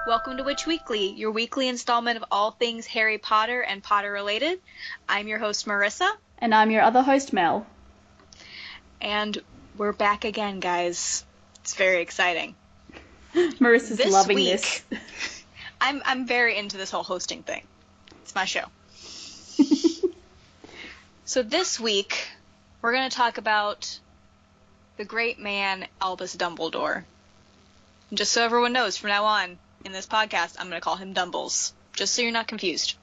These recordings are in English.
Welcome to Witch Weekly, your weekly installment of all things Harry Potter and Potter related. I'm your host, Marissa. And I'm your other host, Mel. And we're back again, guys. It's very exciting. Marissa's loving this. I'm very into this whole hosting thing. It's my show. So this week, we're going to talk about the great man, Albus Dumbledore. And just so everyone knows, from now on, in this podcast, I'm going to call him Dumbles. Just so you're not confused.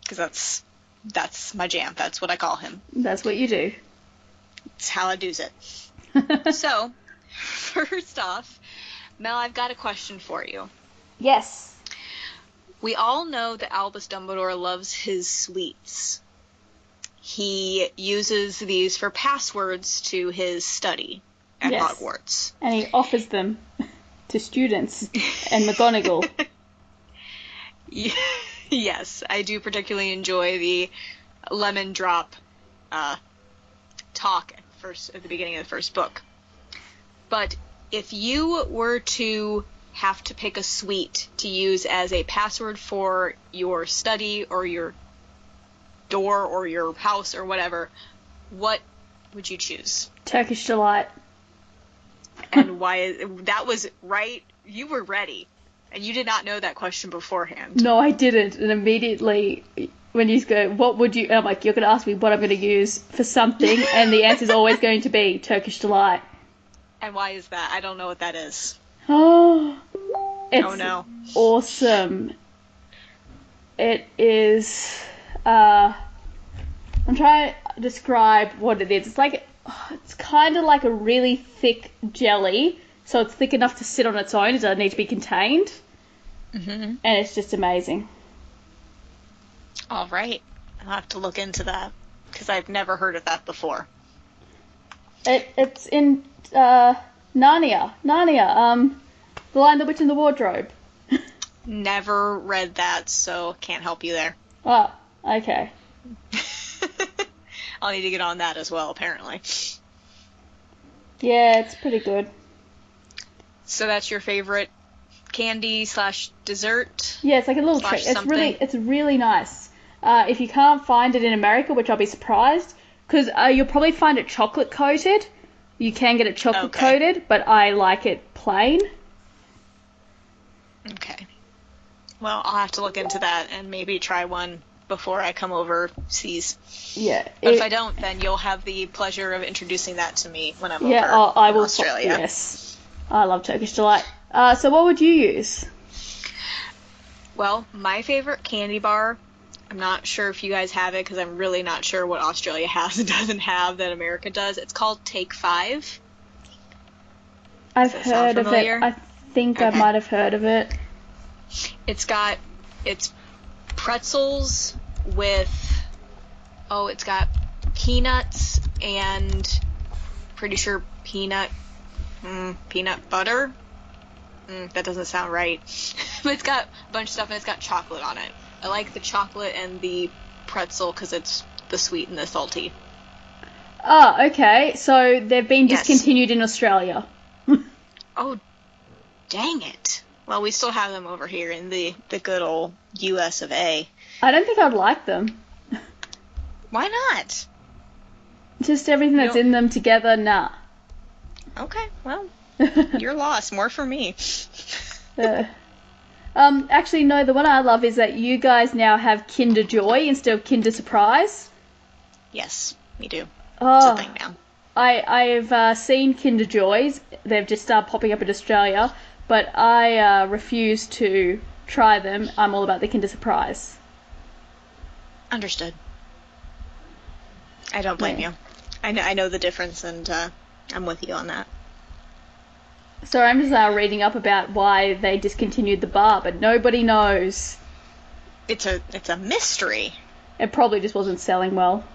Because that's my jam. That's what I call him. That's what you do. It's how I do's it. So, first off, Mel, I've got a question for you. Yes. We all know that Albus Dumbledore loves his sweets. He uses these for passwords to his study at Hogwarts. And he offers them to students and McGonagall. Yes, I do particularly enjoy the lemon drop talk at the beginning of the first book. But if you were to have to pick a sweet to use as a password for your study or your door or your house or whatever, what would you choose? Turkish Delight. And why? That was right. You were ready. And you did not know that question beforehand. No, I didn't. And immediately, when you go, what would you... And I'm like, you're going to ask me what I'm going to use for something, and the answer's always going to be Turkish Delight. And why is that? I don't know what that is. Oh, it's no. Awesome. It is... I'm trying to describe what it is. It's kind of like a really thick jelly, so it's thick enough to sit on its own. It doesn't need to be contained. Mm-hmm. And it's just amazing. All right. I'll have to look into that, because I've never heard of that before. It's in Narnia. The Lion, the Witch, and the Wardrobe. Never read that, so can't help you there. Oh, okay. I'll need to get on that as well, apparently. Yeah, it's pretty good. So that's your favorite candy/dessert? Yeah, it's like a little treat. It's really nice. If you can't find it in America, which I'll be surprised, because you'll probably find it chocolate coated. You can get it chocolate coated, but I like it plain. Okay. Well, I'll have to look into that and maybe try one before I come overseas. Yeah. But if I don't, then you'll have the pleasure of introducing that to me when I'm over I will, Australia. Yes. I love Turkish Delight. So what would you use? Well, my favorite candy bar, I'm not sure if you guys have it, because I'm really not sure what Australia has and doesn't have that America does. It's called Take 5. I've heard of it. I think I might have heard of it. It's pretzels with, it's got peanuts and pretty sure peanut butter. That doesn't sound right. But it's got a bunch of stuff and it's got chocolate on it. I like the chocolate and the pretzel because it's the sweet and the salty. Oh, okay. So they've been discontinued in Australia. Oh, dang it. Well, we still have them over here in the good old US of A. I don't think I'd like them. Why not? Just everything that's in them together, nah. Okay, well, your loss. More for me. Actually, no, the one I love is that you guys now have Kinder Joy instead of Kinder Surprise. Yes, we do. Oh, it's a thing now. I've seen Kinder Joys. They've just started popping up in Australia, but I refuse to try them. I'm all about the Kinder Surprise. Understood. I don't blame you. I know the difference, and I'm with you on that. So I'm just reading up about why they discontinued the bar, but nobody knows. It's a mystery. It probably just wasn't selling well.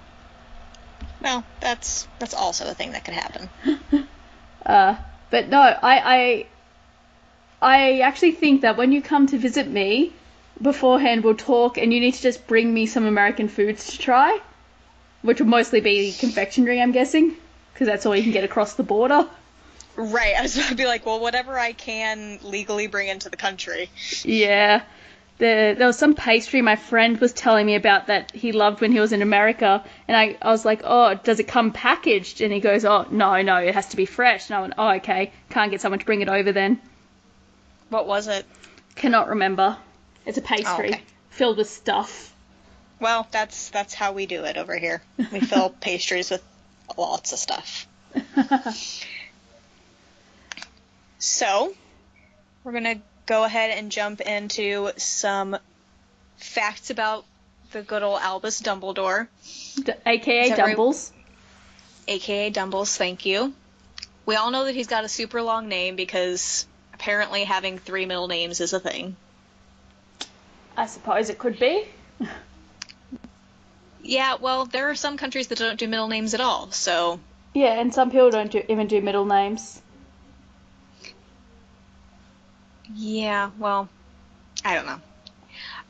Well, that's also a thing that could happen. But no, I actually think that when you come to visit me, beforehand we'll talk, and you need to just bring me some American foods to try, which will mostly be confectionery, I'm guessing, because that's all you can get across the border. Right, I was about to be like, well, whatever I can legally bring into the country. Yeah. There was some pastry my friend was telling me about that he loved when he was in America, and I was like, oh, does it come packaged? And he goes, oh, no, it has to be fresh. And I went, oh, okay, can't get someone to bring it over then. What was it? Cannot remember. It's a pastry filled with stuff. Well, that's how we do it over here. We fill pastries with lots of stuff. So, we're going to go ahead and jump into some facts about the good old Albus Dumbledore. A.K.A. Dumbles. A.K.A. Dumbles, thank you. We all know that he's got a super long name because apparently having 3 middle names is a thing. I suppose it could be. Yeah, well, there are some countries that don't do middle names at all, so... Yeah, and some people don't even do middle names. Yeah, well, I don't know.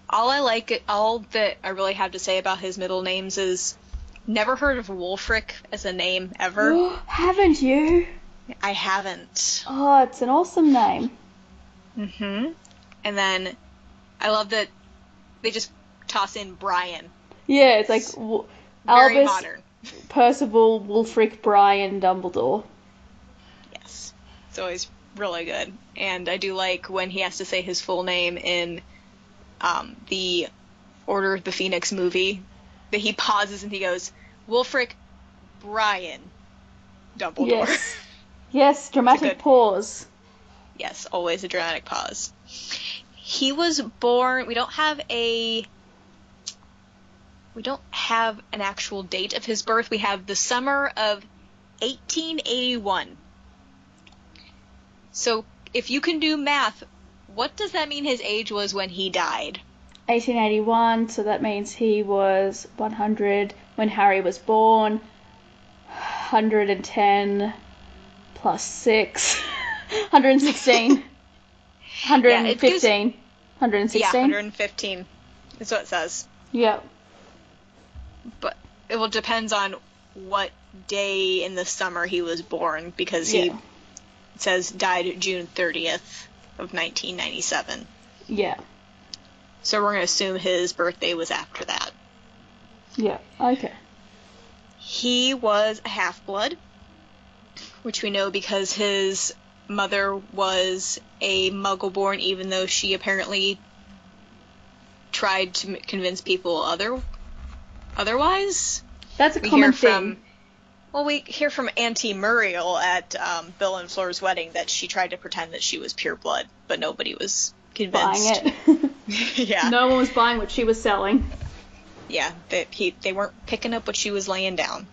All that I really have to say about his middle names is never heard of Wulfric as a name ever. Haven't you? I haven't. Oh, it's an awesome name. Mm-hmm. And then I love that they just toss in Brian. Yeah, it's like very Albus, modern. Percival, Wulfric, Brian, Dumbledore. Yes. It's always really good. And I do like when he has to say his full name in the Order of the Phoenix movie, that he pauses and he goes, Wulfric Brian Dumbledore. Yes, yes, dramatic pause. Yes, always a dramatic pause. He was born, we don't have an actual date of his birth. We have the summer of 1881. So, if you can do math, what does that mean his age was when he died? 1881, so that means he was 100 when Harry was born. 110 plus 6. 116. 115. 116? Yeah, 115 is what it says. Yep. But it depends on what day in the summer he was born, because he says died June 30th of 1997. Yeah. So we're going to assume his birthday was after that. Yeah, okay. He was a half-blood, which we know because his mother was a Muggle-born, even though she apparently tried to convince people otherwise. That's a common thing. We hear from Auntie Muriel at Bill and Flora's wedding that she tried to pretend that she was pure blood, but nobody was convinced. Buying it. Yeah. No one was buying what she was selling. Yeah, they weren't picking up what she was laying down.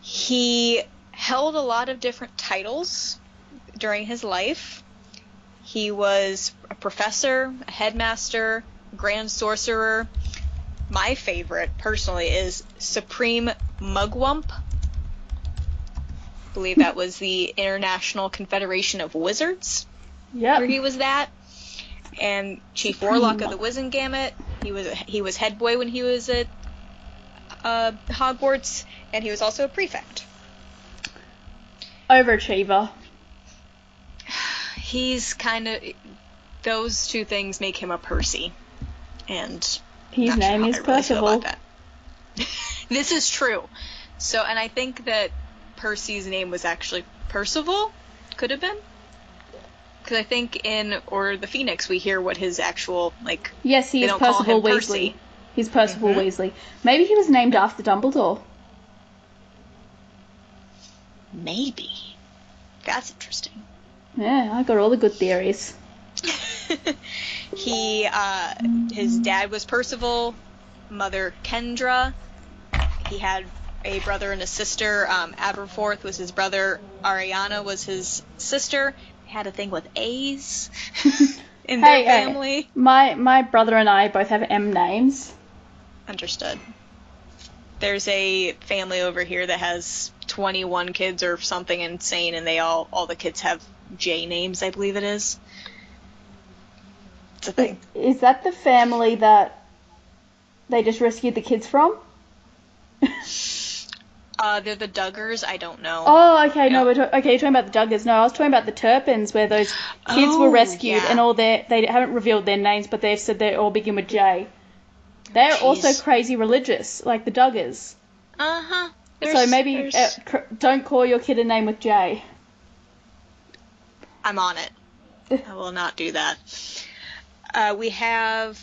He held a lot of different titles during his life. He was a professor, a headmaster, grand sorcerer. My favorite, personally, is Supreme Mugwump. I believe that was the International Confederation of Wizards. Yep. Where he was that. And Chief Warlock of the Wizengamot. He was head boy when he was at Hogwarts, and he was also a prefect. Overachiever. He's kind of... Those two things make him a Percy. And... His name is Percival. This is true. So, and I think that Percy's name was actually Percival. Could have been. Because I think in Order of the Phoenix we hear what his actual, like... Yes, he is Percival Weasley. Percy. He's Percival Weasley. Maybe he was named after Dumbledore. Maybe. That's interesting. Yeah, I got all the good theories. His dad was Percival, mother Kendra. He had a brother and a sister. Aberforth was his brother. Ariana was his sister. They had a thing with A's in their family. My brother and I both have M names. Understood. There's a family over here that has 21 kids or something insane, and all the kids have J names, I believe it is. It's a thing. Is that the family that they just rescued the kids from? They're the Duggars. I don't know. Oh, okay. No, you're talking about the Duggars. No, I was talking about the Turpins, where those kids were rescued, and they haven't revealed their names, but they've said they all begin with J. They're also crazy religious, like the Duggars. Uh-huh. So maybe don't call your kid a name with J. I'm on it. I will not do that. We have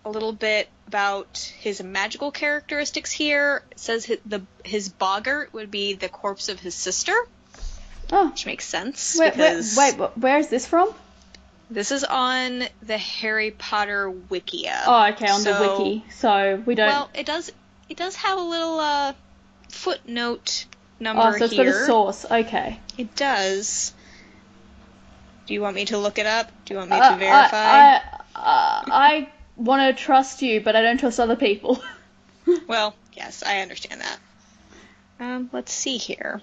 a little bit about his magical characteristics here. It says his boggart would be the corpse of his sister. Oh. Which makes sense. Wait, where is this from? This is on the Harry Potter Wikia. Oh, okay, on the wiki. So we don't... Well, it does have a little footnote number here. Oh, so it's got a source. Okay. It does. Do you want me to look it up? Do you want me to verify? I want to trust you, but I don't trust other people. Well, yes, I understand that. Let's see here.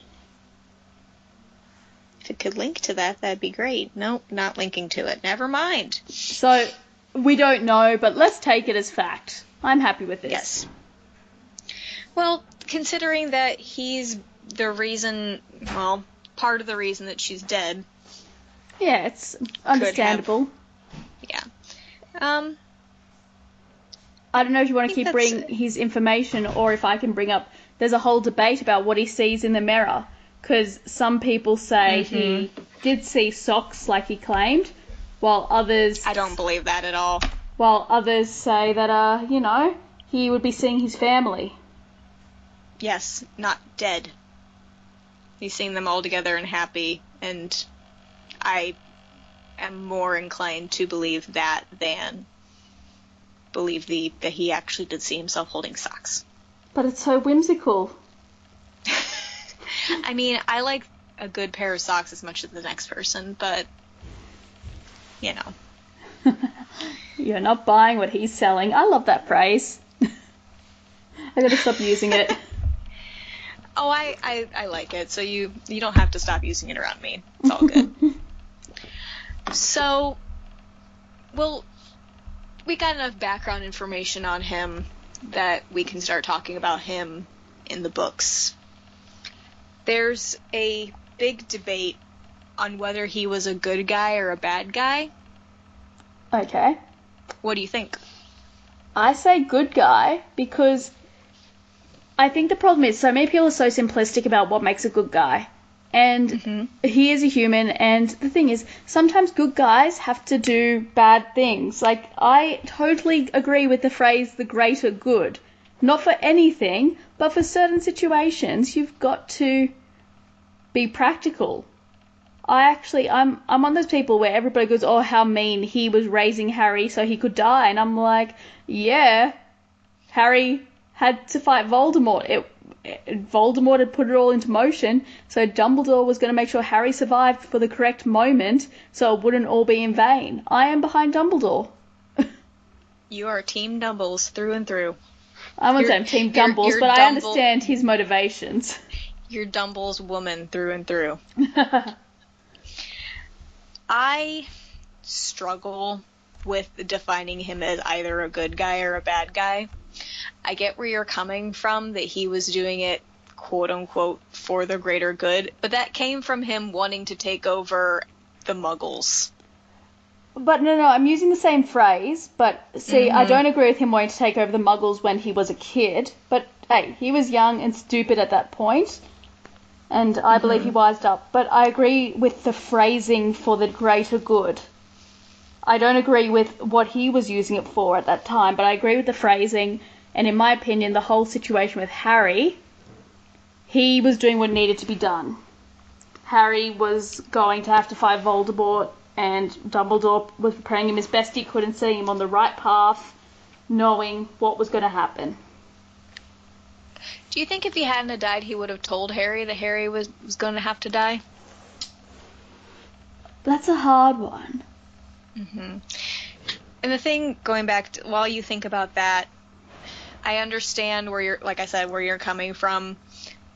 If it could link to that, that'd be great. Nope, not linking to it. Never mind. So, we don't know, but let's take it as fact. I'm happy with this. Yes. Well, considering that he's the reason, well, part of the reason that she's dead. Yeah, it's understandable. Yeah. I don't know if you want to keep bringing his information or if I can bring up... There's a whole debate about what he sees in the mirror. Because some people say he did see socks like he claimed, while others... I don't believe that at all. While others say that, he would be seeing his family. Yes, not dead. He's seeing them all together and happy, and I am more inclined to believe that than believe that he actually did see himself holding socks. But it's so whimsical. I mean, I like a good pair of socks as much as the next person, but, You're not buying what he's selling. I love that phrase. I gotta stop using it. Oh, I like it, so you don't have to stop using it around me. It's all good. So, well, we got enough background information on him that we can start talking about him in the books. There's a big debate on whether he was a good guy or a bad guy. Okay. What do you think? I say good guy because I think the problem is so many people are so simplistic about what makes a good guy. And he is a human, and the thing is, sometimes good guys have to do bad things. Like, I totally agree with the phrase, the greater good. Not for anything, but for certain situations, you've got to be practical. I'm one of those people where everybody goes, oh, how mean, he was raising Harry so he could die. And I'm like, yeah, Harry had to fight Voldemort. Voldemort had put it all into motion, so Dumbledore was going to make sure Harry survived for the correct moment so it wouldn't all be in vain. I am behind Dumbledore. You are Team Dumbles through and through. I wouldn't say I'm Team Dumbles, but I understand his motivations. You're Dumbles woman through and through. I struggle with defining him as either a good guy or a bad guy. I get where you're coming from, that he was doing it, quote-unquote, for the greater good, but that came from him wanting to take over the Muggles. But no, I'm using the same phrase, but see, I don't agree with him wanting to take over the Muggles when he was a kid, but hey, he was young and stupid at that point, and I believe he wised up, but I agree with the phrasing for the greater good. I don't agree with what he was using it for at that time, but I agree with the phrasing, and in my opinion, the whole situation with Harry, he was doing what needed to be done. Harry was going to have to fight Voldemort, and Dumbledore was preparing him as best he could and setting him on the right path, knowing what was going to happen. Do you think if he hadn't have died, he would have told Harry that Harry was going to have to die? That's a hard one. And the thing, going back to, while you think about that, I understand where you're, like I said, where you're coming from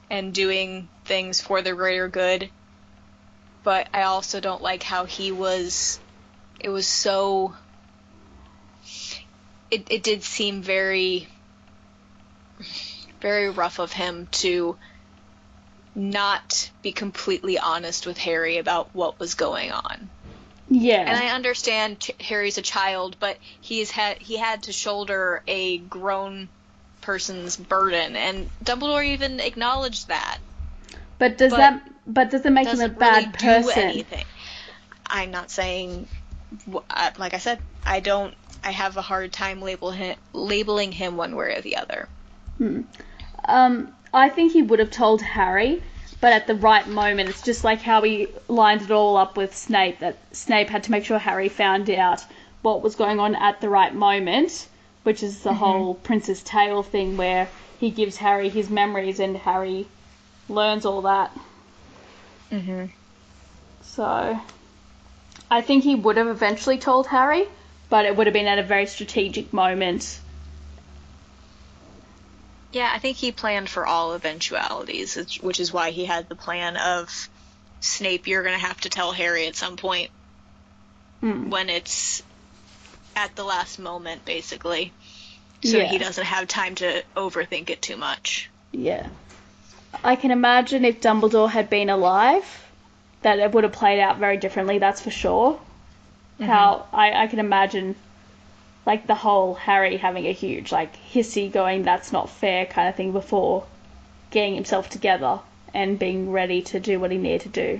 and doing things for the greater good, but I also don't like how it was so, it did seem very very rough of him to not be completely honest with Harry about what was going on. Yeah. And I understand Harry's a child, but he had to shoulder a grown person's burden, and Dumbledore even acknowledged that. But does it make him a bad really person? Do anything. I'm not saying, like I said, I have a hard time labeling him one way or the other. I think he would have told Harry, but at the right moment. It's just like how he lined it all up with Snape, that Snape had to make sure Harry found out what was going on at the right moment, which is the whole Prince's Tale thing where he gives Harry his memories and Harry learns all that. So I think he would have eventually told Harry, but it would have been at a very strategic moment. Yeah, I think he planned for all eventualities, which is why he had the plan of, Snape, you're going to have to tell Harry at some point when it's at the last moment, basically, so he doesn't have time to overthink it too much. Yeah. I can imagine if Dumbledore had been alive, that it would have played out very differently, that's for sure. How I can imagine, like, the whole Harry having a huge, like, hissy going, that's not fair kind of thing before getting himself together and being ready to do what he needed to do.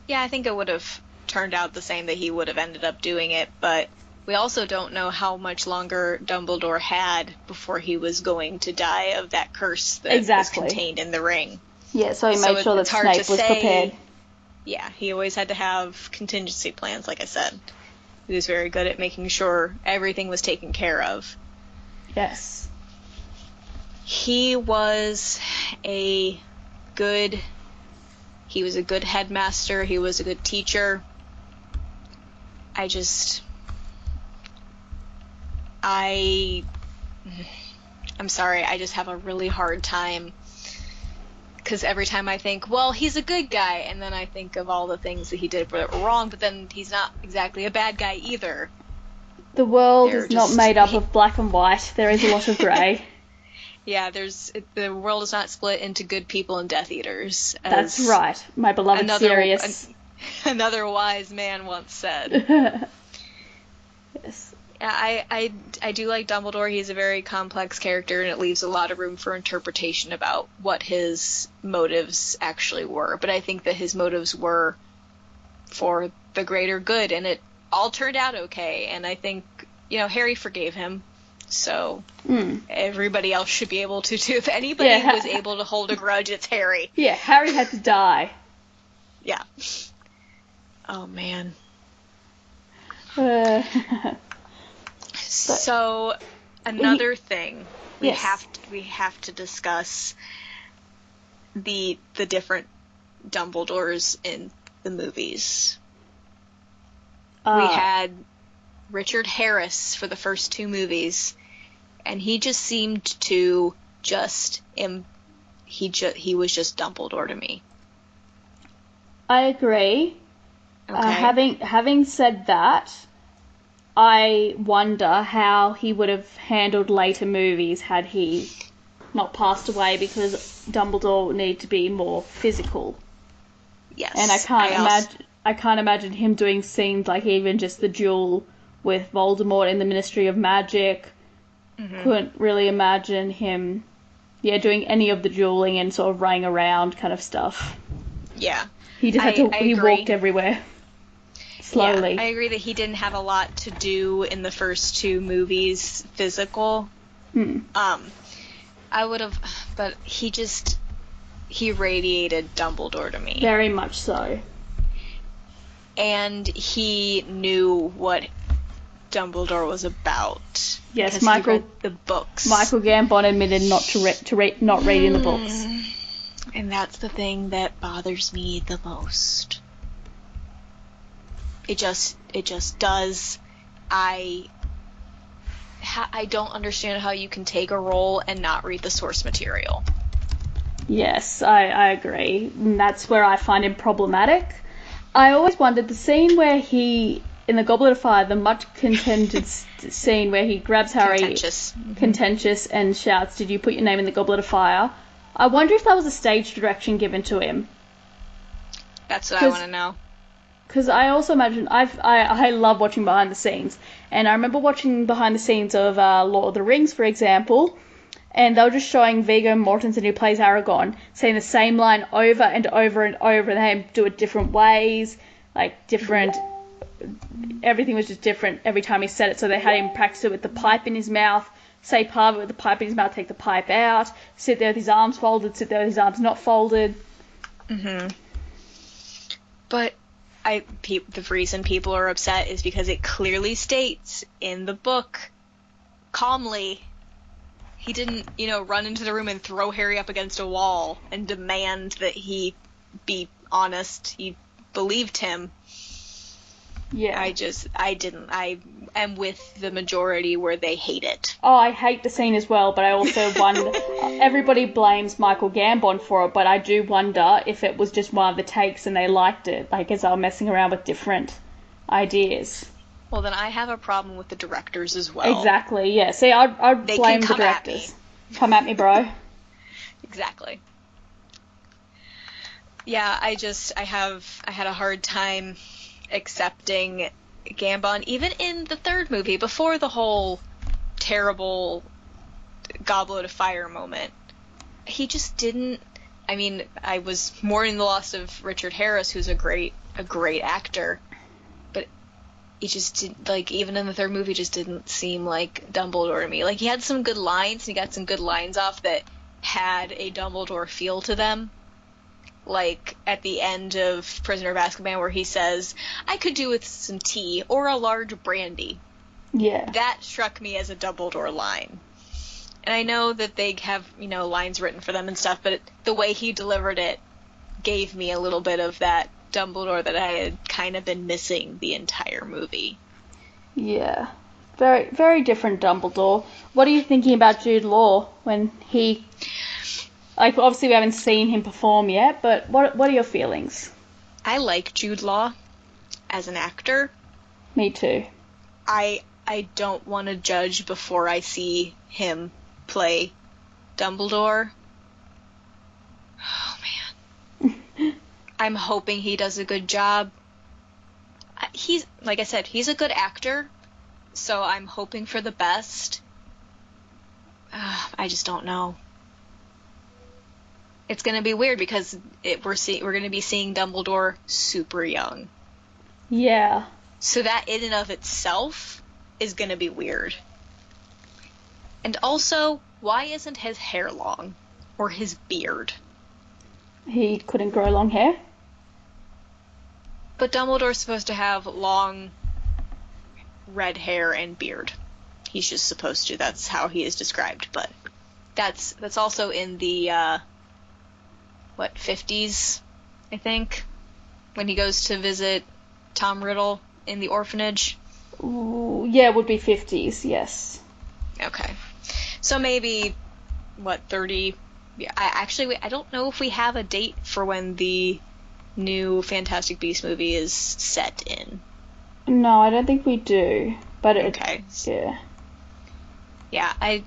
Yeah, I think it would have turned out the same, that he would have ended up doing it, but we also don't know how much longer Dumbledore had before he was going to die of that curse that was contained in the ring. Yeah, so he made sure that Snape was prepared. Yeah, he always had to have contingency plans, like I said. He was very good at making sure everything was taken care of. Yes. He was a good headmaster. He was a good teacher. I'm sorry, I just have a really hard time, because every time I think, well, he's a good guy, and then I think of all the things that he did that were wrong, but then he's not exactly a bad guy either. The world is not made up of black and white. There is a lot of grey. Yeah, the world is not split into good people and Death Eaters. That's right, my beloved Sirius. Another wise man once said. Yes. I do like Dumbledore. He's a very complex character, and it leaves a lot of room for interpretation about what his motives actually were. But I think that his motives were for the greater good, and it all turned out okay. And I think, Harry forgave him, so everybody else should be able to too. If anybody was able to hold a grudge, it's Harry. Yeah, Harry had to die. Yeah. Oh, man. So, another thing we have to discuss the different Dumbledores in the movies. We had Richard Harris for the first two movies, and he just seemed to he was just Dumbledore to me. I agree. Okay. Having said that, I wonder how he would have handled later movies had he not passed away, because Dumbledore would need to be more physical. Yes. And I can't imagine him doing scenes like even just the duel with Voldemort in the Ministry of Magic. Couldn't really imagine him doing any of the dueling and sort of running around kind of stuff. Yeah. He just he walked everywhere. Slowly. Yeah, I agree that he didn't have a lot to do in the first two movies physical. I would have, but he radiated Dumbledore to me. Very much so. And he knew what Dumbledore was about. Yes, He read the books. Michael Gambon admitted not reading the books. And that's the thing that bothers me the most. It just does. I don't understand how you can take a role and not read the source material. Yes, I agree. And that's where I find him problematic. I always wondered the scene where in the Goblet of Fire, the much contended scene where he grabs Harry, contentious, and shouts, "Did you put your name in the Goblet of Fire?" I wonder if that was a stage direction given to him. That's what I want to know. Because I also imagine, I love watching behind the scenes, and I remember watching behind the scenes of Lord of the Rings, for example, and they were just showing Viggo Mortensen, who plays Aragorn, saying the same line over and over and over, and they do it different ways, like different, everything was just different every time he said it, so they had him practice it with the pipe in his mouth, say part of it with the pipe in his mouth, take the pipe out, sit there with his arms folded, sit there with his arms not folded. But the reason people are upset is because it clearly states in the book, calmly, he didn't, run into the room and throw Harry up against a wall and demand that he be honest. He believed him. Yeah. I am with the majority where they hate it. Oh, I hate the scene as well, but I also wonder, everybody blames Michael Gambon for it, but I do wonder if it was just one of the takes and they liked it, like as they were messing around with different ideas. Well, then I have a problem with the directors as well. Exactly, yeah. See, I'd blame the directors. Come at me, bro. Exactly. Yeah, I had a hard time accepting Gambon, even in the third movie, before the whole terrible Goblet of Fire moment. He just didn't. I mean, I was mourning the loss of Richard Harris, who's a great actor, but he just didn't, like, even in the third movie, just didn't seem like Dumbledore to me. Like, he had some good lines, and he got some good lines off that had a Dumbledore feel to them. Like, at the end of Prisoner of Azkaban, where he says, "I could do with some tea or a large brandy." Yeah. That struck me as a Dumbledore line. And I know that they have, lines written for them and stuff, but the way he delivered it gave me a little bit of that Dumbledore that I had kind of been missing the entire movie. Yeah. Very, very different Dumbledore. What are you thinking about Jude Law when he... Like, obviously we haven't seen him perform yet, but what are your feelings? I like Jude Law as an actor. Me too. I don't want to judge before I see him play Dumbledore. Oh, man. I'm hoping he does a good job. He's, like I said, he's a good actor, so I'm hoping for the best. I just don't know. It's going to be weird because we're going to be seeing Dumbledore super young. Yeah. So that in and of itself is going to be weird. And also, why isn't his hair long? Or his beard? He couldn't grow long hair? But Dumbledore's supposed to have long red hair and beard. He's just supposed to. That's how he is described. But that's also in the... 50s, I think, when he goes to visit Tom Riddle in the orphanage. Ooh, yeah, it would be 50s, yes. Okay. So maybe, 30... Yeah, I don't know if we have a date for when the new Fantastic Beasts movie is set in. No, I don't think we do. But okay. Yeah. Yeah,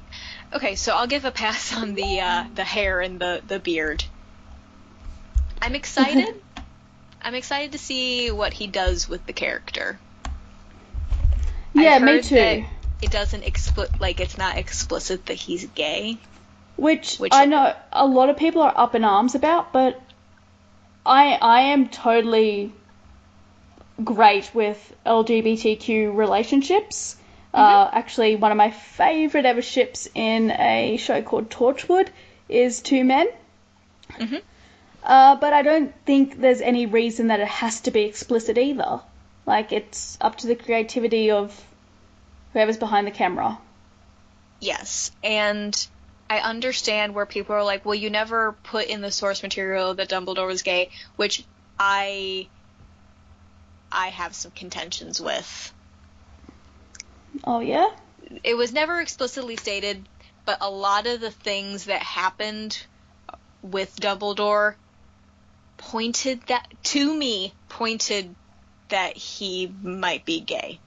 okay, so I'll give a pass on the hair and the beard. I'm excited. I'm excited to see what he does with the character. Yeah, me too. That it doesn't it's not explicit that he's gay. Which I know a lot of people are up in arms about, but I am totally great with LGBTQ relationships. Mm-hmm. Actually, one of my favourite ever ships in a show called Torchwood is two men. Mm-hmm. But I don't think there's any reason that it has to be explicit either. Like, it's up to the creativity of whoever's behind the camera. Yes, and I understand where people are like, well, you never put in the source material that Dumbledore was gay, which I have some contentions with. Oh, yeah? It was never explicitly stated, but a lot of the things that happened with Dumbledore pointed that he might be gay.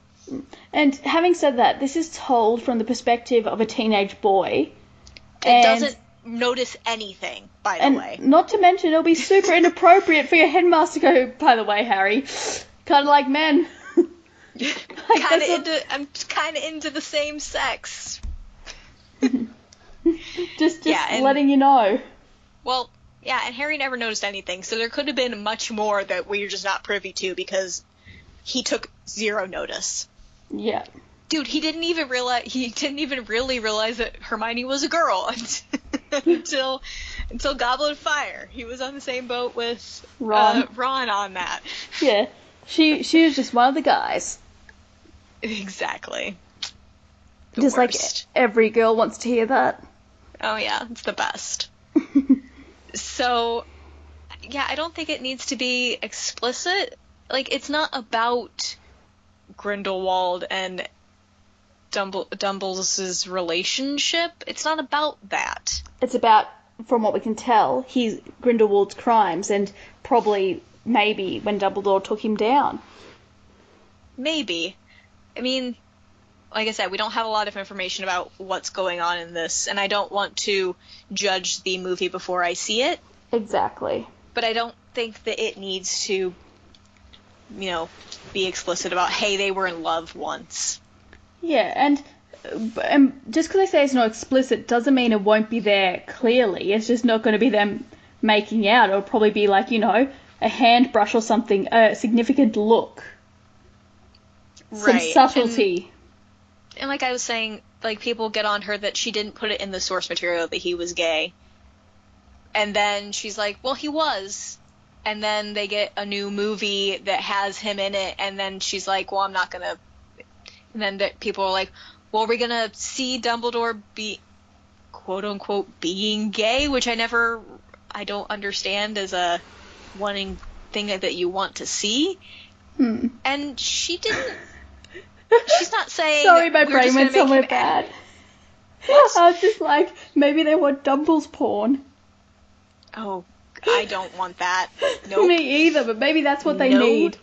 And having said that, this is told from the perspective of a teenage boy. It doesn't notice anything, by the way. Not to mention, it'll be super inappropriate for your headmaster to go, by the way, Harry, kind of like men. I'm kind of into the same sex. just letting you know. Well, yeah, and Harry never noticed anything, so there could have been much more that we're just not privy to because he took zero notice. Yeah. Dude, he didn't even really realize that Hermione was a girl until Goblet of Fire. He was on the same boat with Ron on that. Yeah. She was just one of the guys. Exactly. Just worst. Like every girl wants to hear that. Oh yeah, it's the best. So, yeah, I don't think it needs to be explicit. Like, it's not about Grindelwald and Dumbles' relationship. It's not about that. It's about, from what we can tell, Grindelwald's crimes and probably, maybe, when Dumbledore took him down. Maybe. I mean, like I said, we don't have a lot of information about what's going on in this, and I don't want to judge the movie before I see it. Exactly. But I don't think that it needs to, be explicit about, hey, they were in love once. Yeah, and just because I say it's not explicit doesn't mean it won't be there clearly. It's just not going to be them making out. It'll probably be like, a hand brush or something, a significant look. Right. Some subtlety. And like I was saying, like, people get on her that she didn't put it in the source material that he was gay. And then she's like, well, he was. And then they get a new movie that has him in it, and then she's like, well, I'm not going to... And then people are like, well, are we going to see Dumbledore be, quote-unquote, being gay? Which I don't understand as a wanting thing that you want to see. And she didn't... She's not saying... Sorry, my brain went somewhere bad. I was just like, maybe they want Dumbles porn. Oh, I don't want that. Nope. Me either, but maybe that's what they need.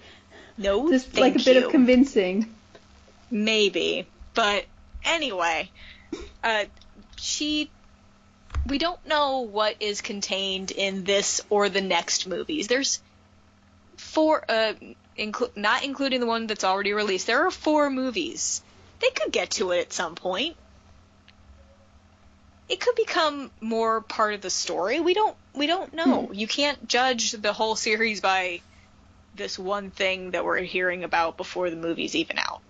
No, just like a bit of convincing. Maybe. But anyway, we don't know what is contained in this or the next movies. There's 4, not including the one that's already released. There are 4 movies. They could get to it at some point. It could become more part of the story. We don't know. You can't judge the whole series by this one thing that we're hearing about before the movie's even out.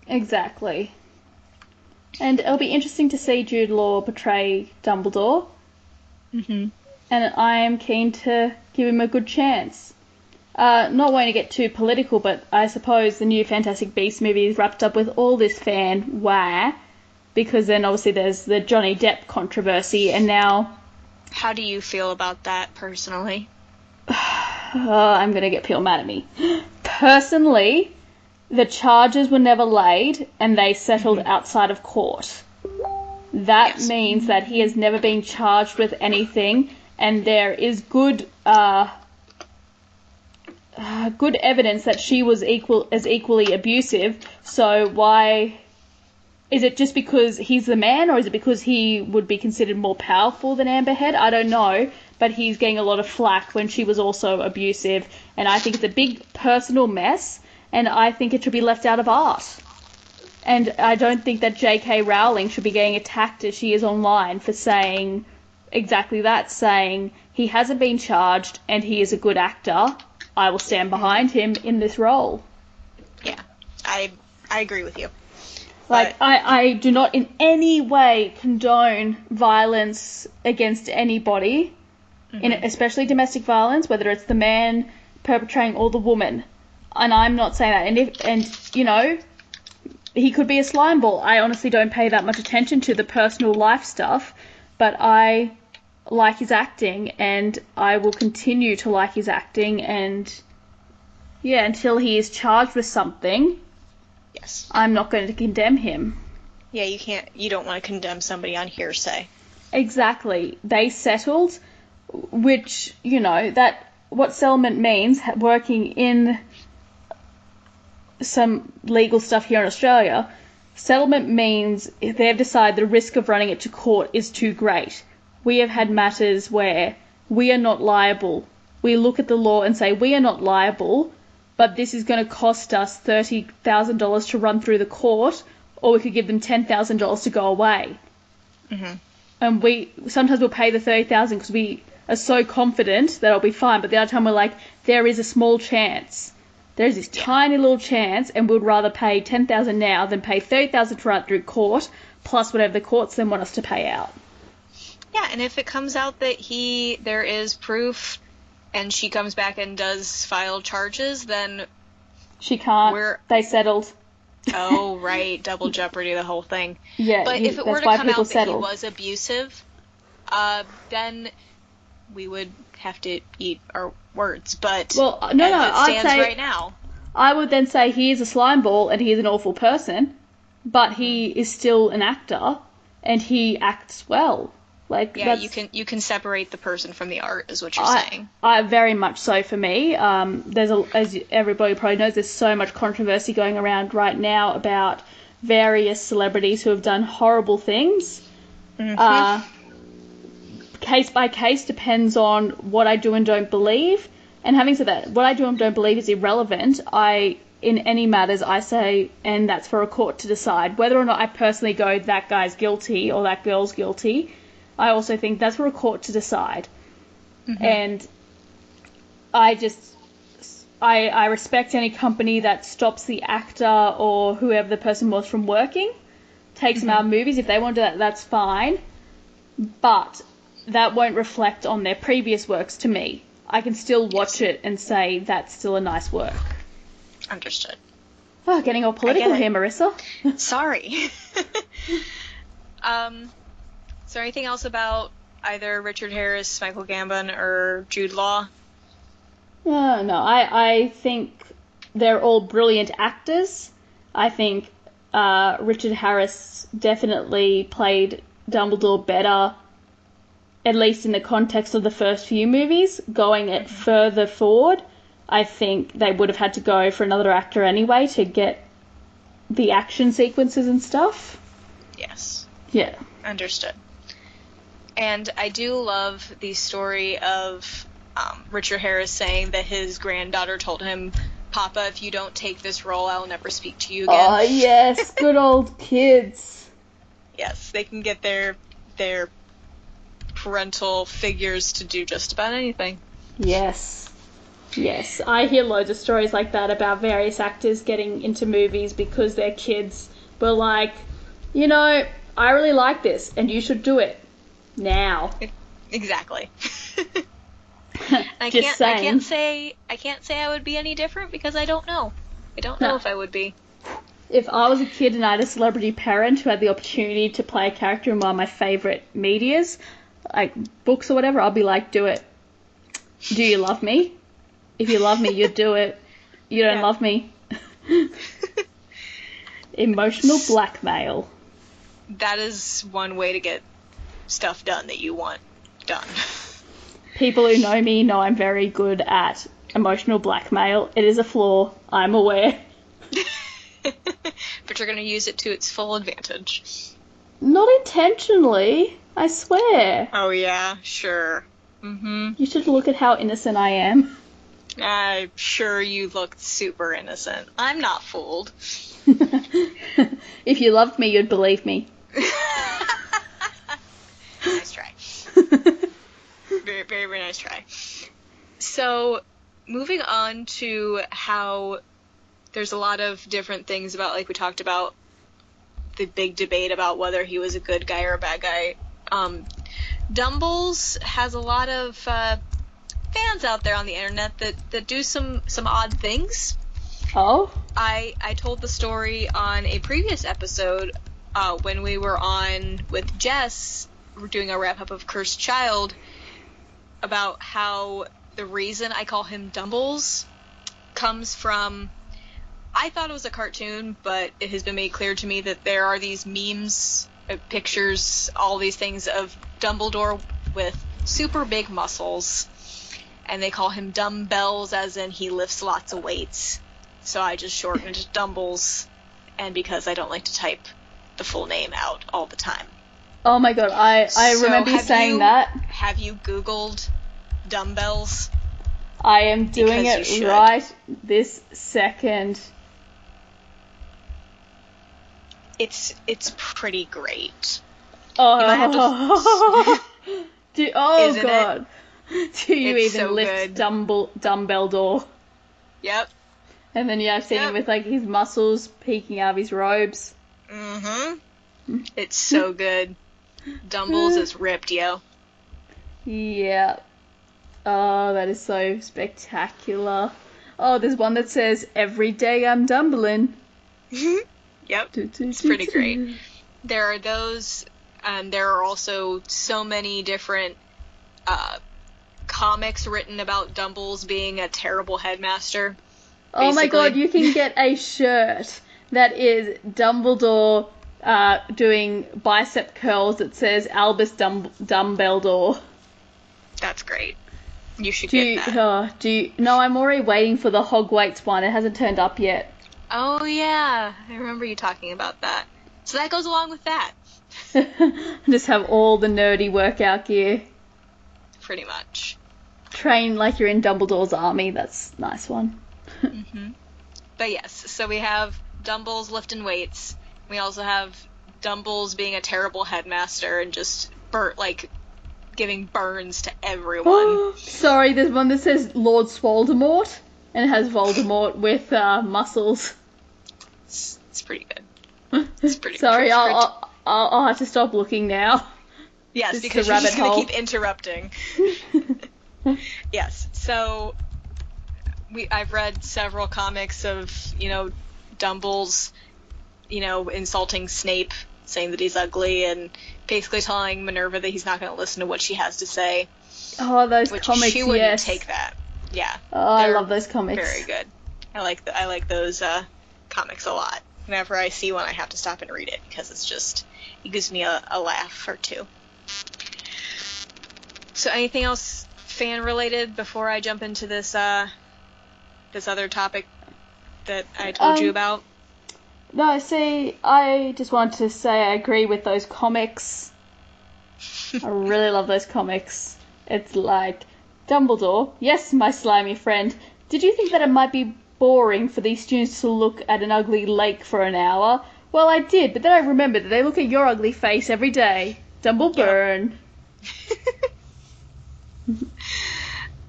Exactly. And it'll be interesting to see Jude Law portray Dumbledore. Mm-hmm. And I am keen to give him a good chance. Not wanting to get too political, but I suppose the new Fantastic Beasts movie is wrapped up with all this fan because then obviously there's the Johnny Depp controversy, and now... How do you feel about that, personally? I'm going to get people mad at me. Personally, the charges were never laid, and they settled outside of court. That means that he has never been charged with anything, and there is good evidence that she was equally abusive, so why... Is it just because he's the man, or is it because he would be considered more powerful than Amber Heard? I don't know, but he's getting a lot of flack when she was also abusive, and I think it's a big personal mess, and I think it should be left out of art. And I don't think that J.K. Rowling should be getting attacked as she is online for saying exactly that, saying he hasn't been charged and he is a good actor. I will stand behind him in this role. Yeah, I agree with you. Like, I do not in any way condone violence against anybody, especially domestic violence, whether it's the man perpetrating or the woman. And I'm not saying that. He could be a slime ball. I honestly don't pay that much attention to the personal life stuff, but I like his acting, and I will continue to like his acting, and until he is charged with something... Yes. I'm not going to condemn him. Yeah, you don't want to condemn somebody on hearsay. Exactly. They settled, which, that what settlement means, working in some legal stuff here in Australia, settlement means if they've decided the risk of running it to court is too great. We have had matters where we are not liable. We look at the law and say we are not liable, but this is going to cost us $30,000 to run through the court, or we could give them $10,000 to go away. Mm-hmm. And sometimes we'll pay the $30,000 because we are so confident that it'll be fine, but the other time we're like, there is a small chance. There's this tiny little chance, and we'd rather pay $10,000 now than pay $30,000 to run it through court, plus whatever the courts then want us to pay out. Yeah, and if it comes out that there is proof, and she comes back and does file charges, then she can't. They settled. Oh, right, double jeopardy, the whole thing. Yeah, but if it were to come out that he was abusive, then we would have to eat our words. But I'd say right now, I would then say he is a slime ball and he is an awful person, but he is still an actor and he acts well. You can separate the person from the art, is what you're saying. I very much so for me. As everybody probably knows, there's so much controversy going around right now about various celebrities who have done horrible things. Mm-hmm. Case by case depends on what I do and don't believe. And having said that, what I do and don't believe is irrelevant. In any matters, I say, and that's for a court to decide. Whether or not I personally go, that guy's guilty or that girl's guilty, I also think that's for a court to decide. Mm-hmm. And I respect any company that stops the actor or whoever the person was from working, takes them out of movies. If they want to do that, that's fine. But that won't reflect on their previous works to me. I can still watch it and say that's still a nice work. Understood. Oh, getting all political here, Marissa. Sorry. Is there anything else about either Richard Harris, Michael Gambon, or Jude Law? No, I think they're all brilliant actors. I think Richard Harris definitely played Dumbledore better, at least in the context of the first few movies. Going it further forward, I think they would have had to go for another actor anyway to get the action sequences and stuff. Yes. Yeah. Understood. And I do love the story of Richard Harris saying that his granddaughter told him, "Papa, if you don't take this role, I'll never speak to you again." Oh, yes. Good old kids. Yes, they can get their parental figures to do just about anything. Yes. Yes. I hear loads of stories like that about various actors getting into movies because their kids were like, I really like this and you should do it now. Exactly. I Just can't say I would be any different because I don't know. I don't know if I would be. If I was a kid and I had a celebrity parent who had the opportunity to play a character in one of my favourite medias, like books or whatever, I'll be like, do it. Do you love me? If you love me, you'd do it. You don't love me. Emotional blackmail. That is one way to get stuff done that you want done. People who know me know I'm very good at emotional blackmail. It is a flaw. I'm aware. But you're going to use it to its full advantage. Not intentionally, I swear. Oh, yeah, sure. Mm-hmm. You should look at how innocent I am. I'm sure you looked super innocent. I'm not fooled. If you loved me, you'd believe me. Nice try. Very, very, very nice try. So, moving on to how there's a lot of different things about, like we talked about, the big debate about whether he was a good guy or a bad guy. Dumbles has a lot of fans out there on the internet that do some odd things. Oh? I told the story on a previous episode when we were on with Jess. We're doing a wrap-up of Cursed Child about how the reason I call him Dumbles comes from... I thought it was a cartoon, but it has been made clear to me that there are these memes, pictures, all these things of Dumbledore with super big muscles, and they call him Dumbbells, as in he lifts lots of weights. so I just shortened it to Dumbles, and because I don't like to type the full name out all the time. Oh my god, I remember you saying that. Have you Googled dumbbells? I am doing it right this second. It's pretty great. Oh, you might have to... oh god. It? Do you it's even so lift Dumbledore? Yep. And then I've seen him with like his muscles peeking out of his robes. Mm-hmm. It's so good. Dumbles is ripped, yo. Yeah. Oh, that is so spectacular. Oh, there's one that says, "Every day I'm dumbling." Yep. It's pretty great. There are those, and there are also so many different comics written about Dumbles being a terrible headmaster. Basically. Oh my god, you can get a shirt that is Dumbledore doing bicep curls that says Albus Dumbledore. That's great. You should get that. No, I'm already waiting for the Hogwarts one. It hasn't turned up yet. Oh yeah, I remember you talking about that. So that goes along with that. Just have all the nerdy workout gear. Pretty much. Train like you're in Dumbledore's army. That's a nice one. Mm-hmm. But yes, so we have Dumbles lifting weights. We also have Dumbles being a terrible headmaster and just giving burns to everyone. Sorry, there's one that says Lord Voldemort, and it has Voldemort with muscles. It's pretty good. It's pretty Sorry, good. I'll have to stop looking now. Yes, because you're just going to keep interrupting. Yes, so I've read several comics of, Dumbles, insulting Snape, saying that he's ugly, and basically telling Minerva that he's not going to listen to what she has to say. Oh, those comics, she wouldn't take that. Yeah. Oh, I love those comics. Very good. I like those comics a lot. Whenever I see one, I have to stop and read it, because it gives me a laugh or two. So anything else fan-related before I jump into this other topic that I told you about? No, see, I just wanted to say I agree with those comics. I really love those comics. It's like, Dumbledore, yes, my slimy friend, did you think that it might be boring for these students to look at an ugly lake for an hour? Well, I did, but then I remembered that they look at your ugly face every day. Dumbleburn. Yep.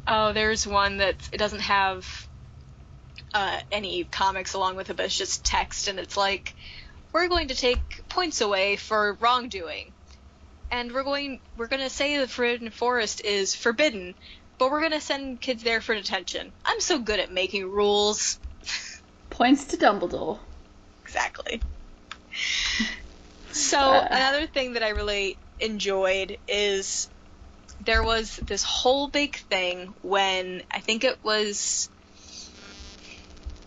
Oh, there's one that it doesn't have any comics along with it, but it's just text, and it's like, we're going to take points away for wrongdoing, and we're going to say the Forbidden Forest is forbidden, but we're going to send kids there for detention. I'm so good at making rules. Points to Dumbledore. Exactly. So another thing that I really enjoyed is there was this whole big thing when I think it was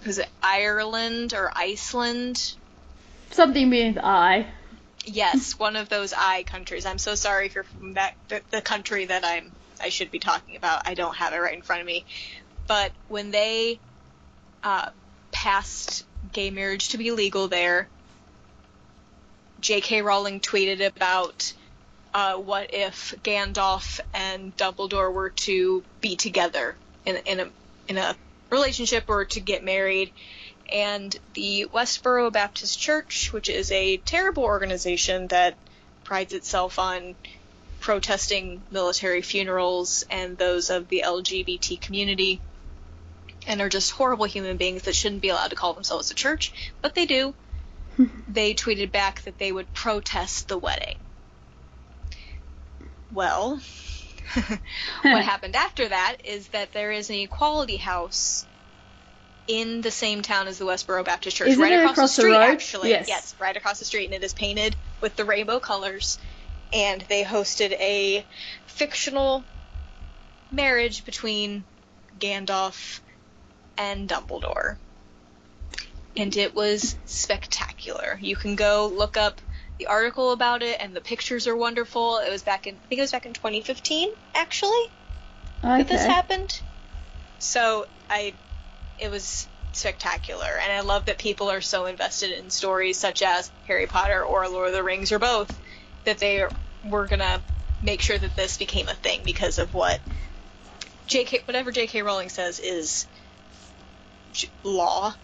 it Ireland or Iceland? Something with I. Yes, one of those I countries. I'm so sorry if you're from the country that I should be talking about. I don't have it right in front of me. But when they passed gay marriage to be legal there, J.K. Rowling tweeted about what if Gandalf and Dumbledore were to be together in a relationship or to get married, and the Westboro Baptist Church, which is a terrible organization that prides itself on protesting military funerals and those of the LGBT community, and are just horrible human beings that shouldn't be allowed to call themselves a church, but they do. They tweeted back that they would protest the wedding. Well, what happened after that is that there is an equality house in the same town as the Westboro Baptist Church. Isn't right it across the street, road? actually. Yes, right across the street, and it is painted with the rainbow colors. And they hosted a fictional marriage between Gandalf and Dumbledore. And it was spectacular. You can go look up the article about it, and the pictures are wonderful. I think it was back in 2015, actually, that this happened. So it was spectacular. And I love that people are so invested in stories such as Harry Potter or Lord of the Rings or both, that they were going to make sure that this became a thing because of what whatever J.K. Rowling says is law.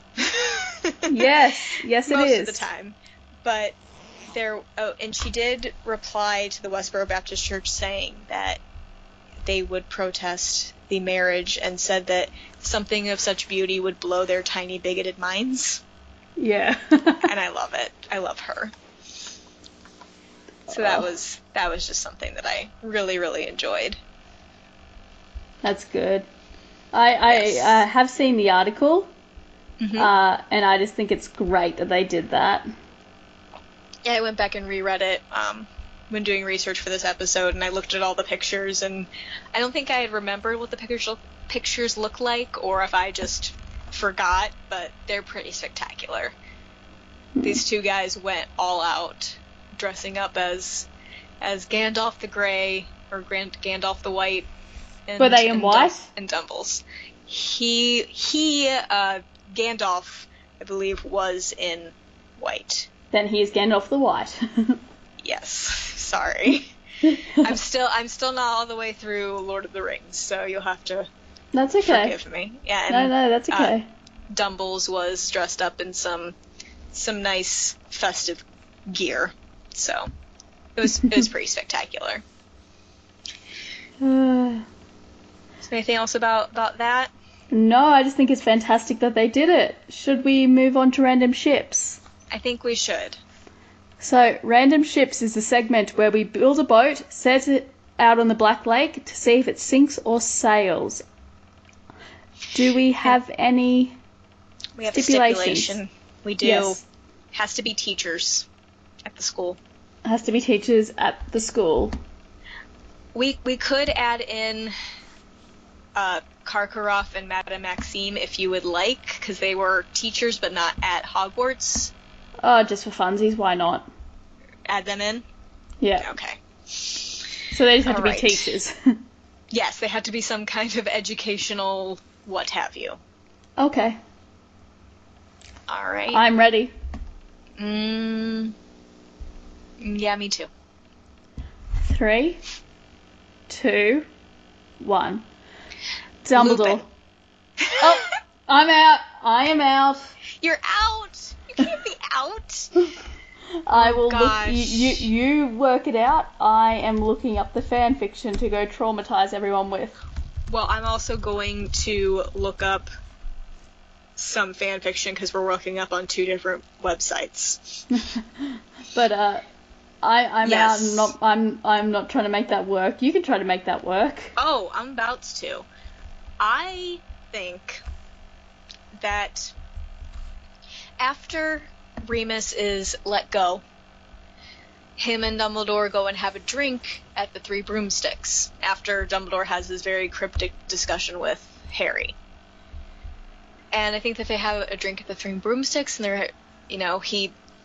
Yes it is. Most of the time. But and she did reply to the Westboro Baptist Church saying that they would protest the marriage and said that something of such beauty would blow their tiny bigoted minds. Yeah. And I love it. I love her. So that was just something that I really, really enjoyed. That's good. I have seen the article, mm-hmm. And I just think it's great that they did that. Yeah, I went back and reread it when doing research for this episode, and I looked at all the pictures, and I don't think I had remembered what the pictures look like, or if I just forgot, but they're pretty spectacular. These two guys went all out, dressing up as Gandalf the Grey, or Gandalf the White. Were they in white? And Dumbles. Gandalf, I believe, was in white. Then he is Gandalf the White. Yes. Sorry. I'm still not all the way through Lord of the Rings, so you'll have to That's okay. forgive me. Yeah, and, no, that's okay. Dumbles was dressed up in some nice festive gear, so it was pretty spectacular. Is there anything else about that? No, I just think it's fantastic that they did it. Should we move on to random ships? I think we should. So, random ships is a segment where we build a boat, set it out on the Black Lake to see if it sinks or sails. Do we have any We have stipulations? a stipulation. We do. Yes. Has to be teachers at the school. Has to be teachers at the school. We could add in Karkaroff and Madame Maxime if you would like, because they were teachers but not at Hogwarts. Oh, just for funsies, why not? Add them in? Yeah. Okay. So they just have to be teachers. Yes, they had to be some kind of educational what have you. Okay. All right. I'm ready. Yeah, me too. 3, 2, 1. Dumbledore. Lupin. Oh, I'm out. I am out. You're out. You can't be out. I will gosh. look. You work it out. I am looking up the fan fiction to go traumatize everyone with. Well, I'm also going to look up some fan fiction because we're working up on 2 different websites. But I'm yes. out. I'm not trying to make that work. You can try to make that work. Oh, I'm about to. I think that after Remus is let go, him and Dumbledore go and have a drink at the Three Broomsticks after Dumbledore has this very cryptic discussion with Harry. And I think that they have a drink at the Three Broomsticks, and they're,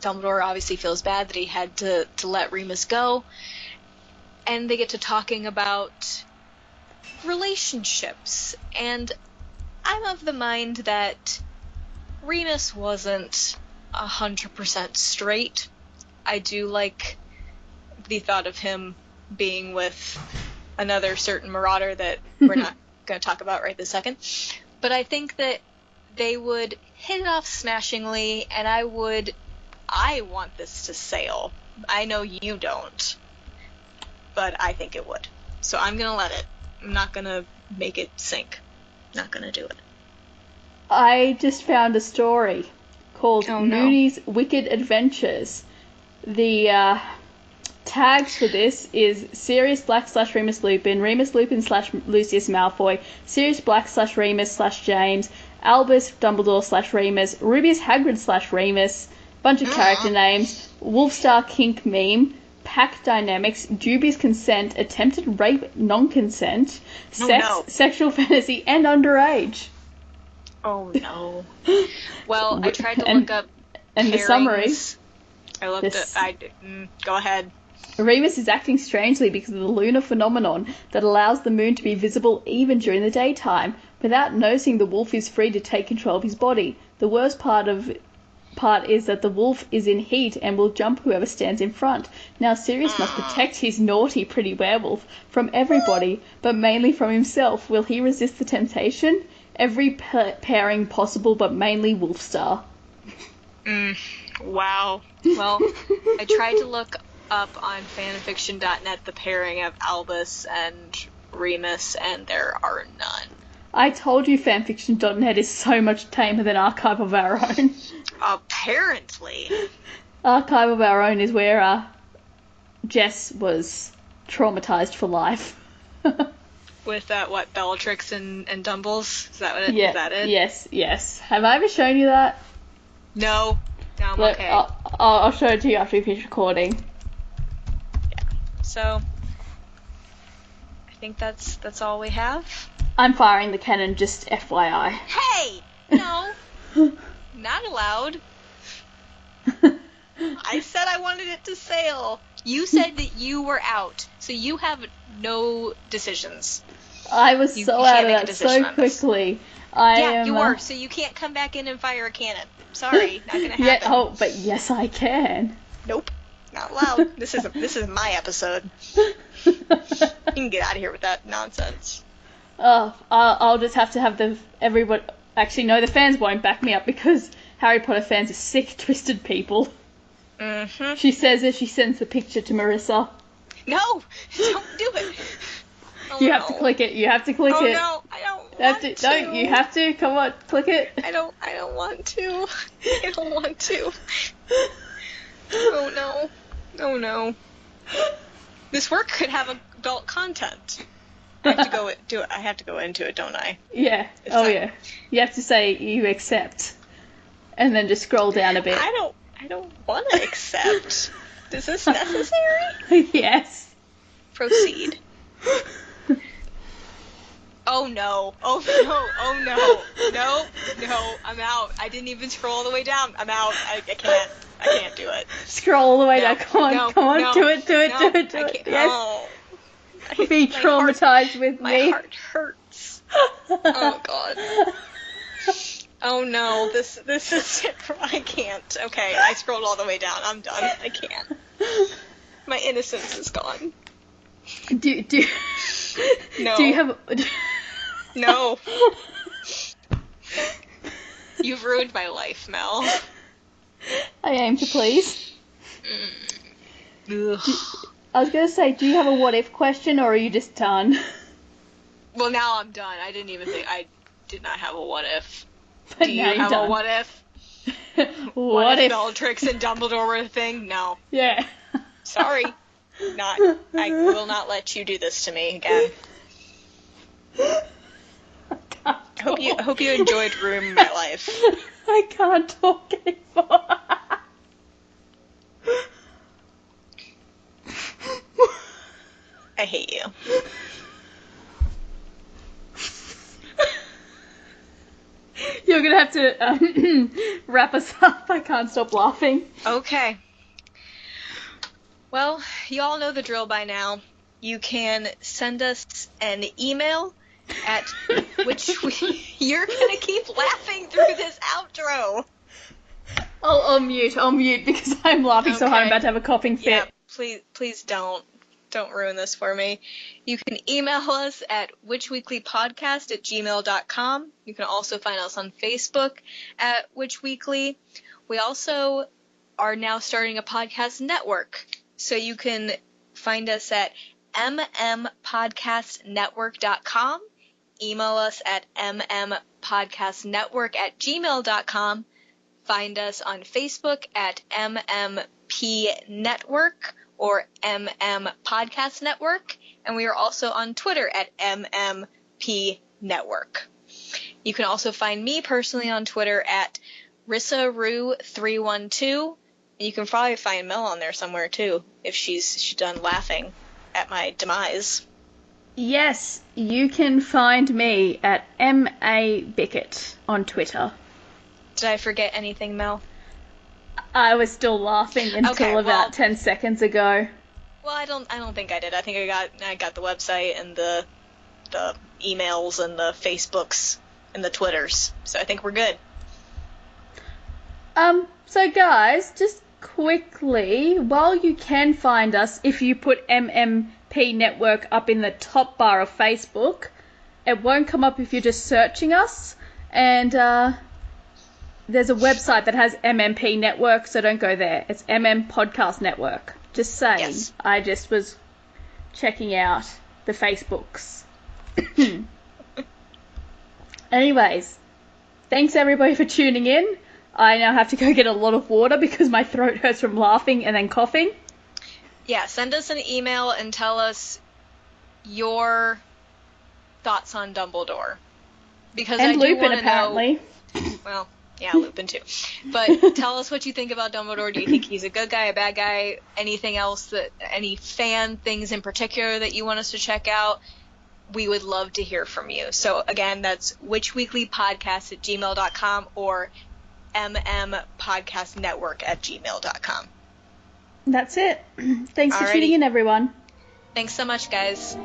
Dumbledore obviously feels bad that he had to let Remus go, and they get to talking about relationships, and I'm of the mind that Remus wasn't 100% straight. I do like the thought of him being with another certain marauder that we're not going to talk about right this second, but I think that they would hit it off smashingly, and I want this to sail. I know you don't, but I think it would. So I'm going to let it. I'm not going to make it sink. Not going to do it. I just found a story called Oh, no. Mooney's Wicked Adventures. The tags for this is Sirius Black / Remus Lupin, Remus Lupin / Lucius Malfoy, Sirius Black / Remus / James, Albus Dumbledore / Remus, Rubius Hagrid / Remus, bunch of character names, Wolfstar Kink Meme, Pack Dynamics, Dubious Consent, Attempted Rape, Non-Consent, Sex, Sexual Fantasy, and Underage. Oh, no. Well, I tried to look up and the summary. I looked go ahead. Remus is acting strangely because of the lunar phenomenon that allows the moon to be visible even during the daytime. Without noticing, the wolf is free to take control of his body. The worst part is that the wolf is in heat and will jump whoever stands in front. Now Sirius must protect his naughty, pretty werewolf from everybody, but mainly from himself. Will he resist the temptation? Every pairing possible, but mainly Wolfstar. Wow. Well, I tried to look up on fanfiction.net the pairing of Albus and Remus, and there are none. I told you fanfiction.net is so much tamer than Archive of Our Own. Apparently. Archive of Our Own is where Jess was traumatized for life. With what, Bellatrix and Dumbles? Is that what it? Yeah. Is that it? Yes. Have I ever shown you that? No. No, I'm okay. I'll show it to you after we finish recording. Yeah. So, I think that's all we have. I'm firing the cannon, just FYI. Hey! No! Not allowed. I said I wanted it to sail. You said that you were out, so you have no decisions. I was so out of that so quickly. You were, so you can't come back in and fire a cannon. Sorry, not gonna happen. But yes, I can. Nope, not allowed. This is my episode. You can get out of here with that nonsense. Oh, I'll just have to have everyone. Actually, no, the fans won't back me up because Harry Potter fans are sick, twisted people. Mm-hmm. She says as she sends the picture to Marissa. No, don't do it. Oh, you have to click it. You have to click it. Oh no, I don't want to. Don't you have to? Come on, click it. I don't want to. I don't want to. Oh no. Oh no. This work could have adult content. I have to go into it, don't I? Yeah. Yeah. You have to say you accept, and then just scroll down a bit. I don't want to accept. Is this necessary? Yes. Proceed. Oh no. Oh no. Oh no. No. I'm out. I didn't even scroll all the way down. I'm out. I can't do it. Scroll all the way down. Come on. Do it. Yes. Oh. Be traumatized with me. My heart hurts. Oh god. Oh no, this is it. I can't. Okay, I scrolled all the way down. I'm done. I can't. My innocence is gone. Do No. Do you have No. You've ruined my life, Mel. I aim to please. I was going to say, do you have a what if question, or are you just done? Well, now I'm done. I did not have a what if. But do you have a what if? What if Bellatrix and Dumbledore were a thing? No. Yeah. Sorry. I will not let you do this to me again. I hope you enjoyed ruining my life. I can't talk anymore. I hate you. You're gonna have to wrap us up. I can't stop laughing. Okay. Well, you all know the drill by now. You can send us an email at which you're gonna keep laughing through this outro. I'll mute because I'm laughing so hard I'm about to have a coughing fit. Yeah, please don't ruin this for me. You can email us at witchweeklypodcast@gmail.com. You can also find us on Facebook at Witch Weekly. We also are now starting a podcast network. So you can find us at mmpodcastnetwork.com. Email us at mmpodcastnetwork@gmail.com. Find us on Facebook at MMP Network or MM Podcast Network, and we are also on Twitter at MMP Network. You can also find me personally on Twitter at RissaRue312, and you can probably find Mel on there somewhere too, if she's done laughing at my demise. Yes, you can find me at MA Bickett on Twitter. Did I forget anything, Mel? I was still laughing until about 10 seconds ago. Well, I don't think I did. I think I got the website and the emails and the Facebooks and the Twitters. So I think we're good. So guys, just quickly, while you can find us if you put MMP Network up in the top bar of Facebook, it won't come up if you're just searching us. And there's a website that has MMP Network, so don't go there. It's MM Podcast Network. Just saying. Yes. I just was checking out the Facebooks. Anyways, thanks everybody for tuning in. I now have to go get a lot of water because my throat hurts from laughing and then coughing. Yeah, send us an email and tell us your thoughts on Dumbledore. Because and I Lupin, do want to apparently. Well, yeah, Lupin too. But tell us what you think about Dumbledore. Do you think he's a good guy, a bad guy? Anything else any fan things in particular that you want us to check out? We would love to hear from you. So again, that's witchweeklypodcast@gmail.com or mmpodcastnetwork@gmail.com. That's it. Thanks for tuning in, everyone. Thanks so much, guys.